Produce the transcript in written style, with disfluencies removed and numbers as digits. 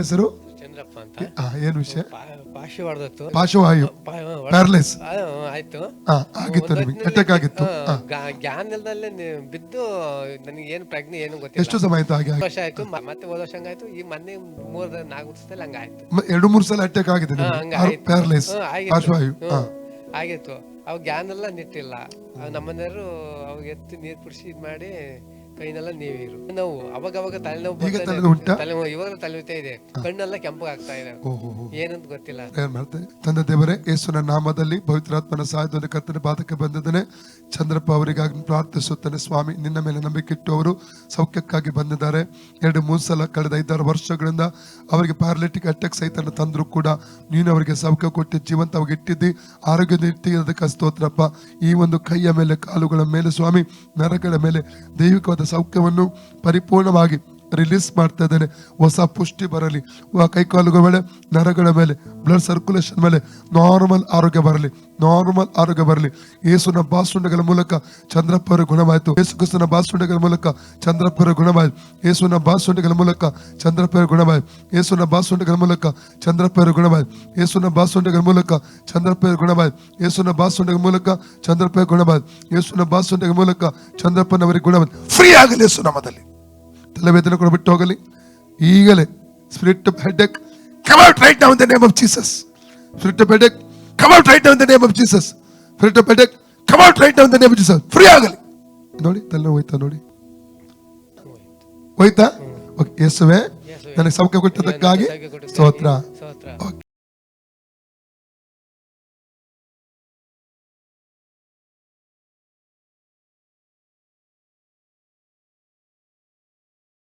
ಹೆಸರು ಚಂದ್ರಪ್ಪ ಅಂತ. ಏನ್ ವಿಷಯ? ಪಾಶಿ ಹೊಡೆದತ್ತು, ಪಾರ್ಶ್ವವಾಯು, ಪ್ಯಾರಲೈಸ್ ಆಯ್ತು. ಆಗಿತ್ತು, ನಿಮಗೆ ಅಟ್ಯಾಕ್ ಆಗಿತ್ತು. ಜ್ಞಾನದಲ್ಲೇ ಬಿದ್ದು ನನಗೆ ಏನು ಪ್ರಜ್ಞೆ ಏನು ಗೊತ್ತಿಲ್ಲ. ಎಷ್ಟು ಸಮಯ ಆಯ್ತು ಹಾಗೆ? ವರ್ಷ ಆಯ್ತು, ಮತ್ತೆ ಹೋದ ವರ್ಷ ಹಂಗಾಯ್ತು. ಈ ಮೊನ್ನೆ 3-4 ವರ್ಷದಲ್ಲಿ ಹಂಗಾಯ್ತು. 2-3 ಸಲ ಅಟ್ಯಾಕ್ ಆಗಿದೆ ಪ್ಯಾರಲೈಸ್, ಪಾರ್ಶ್ವವಾಯು ಆಗಿತ್ತು. ಅವ್ ಜ್ಞಾನೆಲ್ಲ ನಿಟ್ಟಿಲ್ಲ. ನಮ್ಮನೆಯವರು ಅವಾಗ ಎತ್ತಿ ನೀರ್ ಕುಡಿಸಿ ಇದ್ ಮಾಡಿ ಕೈನೆಲ್ಲ ನೀರು ನೋವು, ಅವಾಗ ತಲೆನೋವು ತಲೆನೋವು, ಇವಾಗ ತಲೆನೋಯ್ತಾ ಇದೆ, ಕಣ್ಣೆಲ್ಲ ಕೆಂಪಗಾಗ್ತಾ ಇದೆ, ಏನಂತ ಗೊತ್ತಿಲ್ಲ. ತಂದೆ ದೇವರೇ, ಯೇಸುವಿನ ನಾಮದಲ್ಲಿ ಪವಿತ್ರಾತ್ಮನ ಸಹಾಯದಿಂದ ಕರ್ತನ ಪಾದಕ್ಕೆ ಬಂದಿದ್ದೇನೆ. ಚಂದ್ರಪ್ಪ ಅವರಿಗಾಗಿ ಪ್ರಾರ್ಥಿಸುತ್ತೇನೆ ಸ್ವಾಮಿ. ನಿನ್ನ ಮೇಲೆ ನಂಬಿಕೆ ಇಟ್ಟು ಅವರು ಸೌಖ್ಯಕ್ಕಾಗಿ ಬಂದಿದ್ದಾರೆ. 2-3 ಸಲ ಕಳೆದ 5-6 ವರ್ಷಗಳಿಂದ ಅವರಿಗೆ ಪ್ಯಾರಲಿಟಿಕ್ ಅಟ್ಯಾಕ್ ಸಹಿತ ತಂದ್ರು ಕೂಡ ನೀನು ಅವರಿಗೆ ಸೌಖ್ಯ ಕೊಟ್ಟು ಜೀವಂತವಾಗಿ ಇಟ್ಟಿದ್ದಿ, ಆರೋಗ್ಯ ಇಟ್ಟಿರೋದಕ್ಕೆ ಸ್ತೋತ್ರಪ್ಪ. ಈ ಒಂದು ಕೈಯ ಮೇಲೆ, ಕಾಲುಗಳ ಮೇಲೆ ಸ್ವಾಮಿ, ನರಗಳ ಮೇಲೆ ದೈವಿಕವಾದ ಸೌಖ್ಯವನ್ನು ಪರಿಪೂರ್ಣವಾಗಿ ರಿಲೀಸ್ ಮಾಡ್ತಾ ಇದ್ದೇನೆ. ಹೊಸ ಪುಷ್ಟಿ ಬರಲಿ ಕೈಕಾಲುಗಳ ಮೇಲೆ, ನರಗಳ ಮೇಲೆ, ಬ್ಲಡ್ ಸರ್ಕ್ಯುಲೇಷನ್ ಮೇಲೆ ನಾರ್ಮಲ್ ಆರೋಗ್ಯ ಬರಲಿ, ನಾರ್ಮಲ್ ಆರೋಗ್ಯ ಬರಲಿ. ಯೇಸುನ ಬಾಸುಂಡೆಗಳ ಮೂಲಕ ಚಂದ್ರಪ್ಪರ ಗುಣವಾಯಿತು. ಯೇಸು ಕ್ರಿಸ್ತನ ಬಾಸುಂಡೆಗಳ ಮೂಲಕ ಚಂದ್ರಪ್ಪರ ಗುಣವಾಯಿತು. ಯೇಸುನ ಬಾಸುಂಡೆಗಳ ಮೂಲಕ ಚಂದ್ರಪ್ಪರ ಗುಣವಾಯಿತು. ಯೇಸುನ ಬಾಸುಂಡೆಗಳ ಮೂಲಕ ಚಂದ್ರಪ್ಪರ ಗುಣವಾಯಿತು. ಯೇಸುನ ಬಾಸುಂಡೆಗಳ ಮೂಲಕ ಚಂದ್ರಪ್ಪರ ಗುಣವಾಯಿತು. ಯೇಸುನ ಬಾಸುಂಡೆಗಳ ಮೂಲಕ ಚಂದ್ರಪ್ಪರ ಗುಣವಾಯಿತು. ಯೇಸುನ ಬಾಸುಂಡೆಗಳ ಮೂಲಕ ಚಂದ್ರಪ್ಪನವರಿಗೆ ಗುಣವಾಯಿತು. ಫ್ರೀ ಆಗಲಿ ಯೇಸು ನಾಮದಲ್ಲಿ. ತಲೆವೇದನೆ ಕೂಡ ಬಿಟ್ಟು ಹೋಗಲಿ ಈಗಲೇ. Spirit of headache, come out right now in the name of Jesus. Spirit of headache, come out right now in the name of Jesus. Spirit of headache, come out right now in the name of Jesus. Free ಆಗಲಿ. ನೋಡಿ ತಲೆನೋವು ಹೋಯ್ತಾ? ನೋಡಿ ಹೋಯ್ತಾ? Okay, ಯೇಸುವೇ ನನಗೆ ಸೌಖ್ಯ ಕೊಟ್ಟದಕ್ಕಾಗಿ ಸ್ತೋತ್ರ. ಓಕೆ.